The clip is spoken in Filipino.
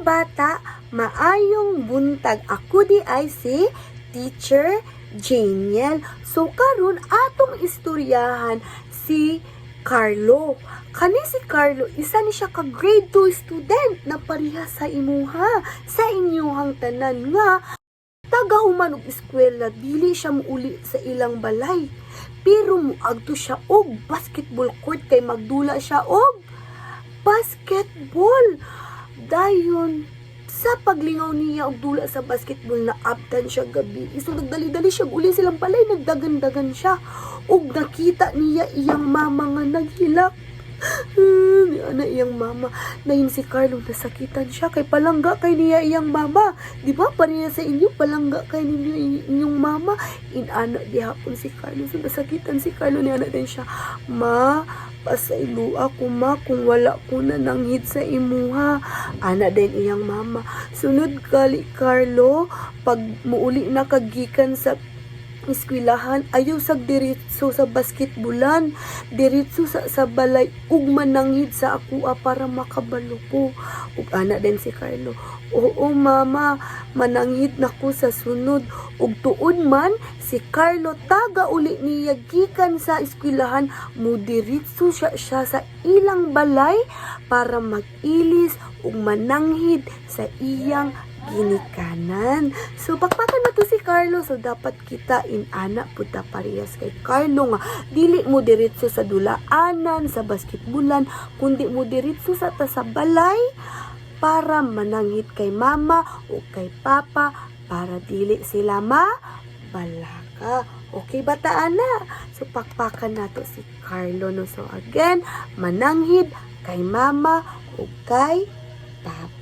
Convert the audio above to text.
bata, maayong buntag. Ako di ay si Teacher Janiel. So karon atong istoryahan si Carlo. Kani si Carlo, isa ni siya ka grade 2 student na pareha sa imuha, sa inyuhang tanan nga tagahuman og eskwela, dili siya muuli sa ilang balay. Pero muadto siya og basketball court kay magdula siya og basketball. Dayon sa paglingaw niya og dula sa basketball na abtan siya gabi. So nagdali-dali siya uli silang balay, nagdagan-dagan siya. Og nakita niya iyang mama nga naghilak. Ana iyang mama. Nahin si Carlo nasakitan siya kay palangga kay niya iyang mama. Di ba pareha sa inyo palangga kay ninyo inyong mama. Inana di hapon si Carlo. So nasakitan si Carlo, niya na din siya. Ma, pasaylo ako ma kung wala ko na nanghid sa imuha. Ana din iyang mama. Sunod kali Carlo, pag muuli na kagikan sa eskwelahan, ayaw sag diretso sa basketbulan, diretso sa balay ug mananghid sa akua para makabalo ko. Ug ana din si Carlo, oo mama, mananghid nako sa sunod. Ug tuod man si Carlo, taga uli niya gikan sa eskwelahan, mo diretso siya sa ilang balay para mag-ilis ug mananghid sa iyang ginikanan. So pakpakan na to si Carlo. So dapat kita inana puta parehas kay Carlo nga dili mo diretso sa dulaanan sa basketbulan, kundi mo diretso sa balay para mananghid kay mama o kay papa para dili sila mabalaka. Okay bata ana? So pakpakan na to si Carlo no. So again, mananghid kay mama o kay papa.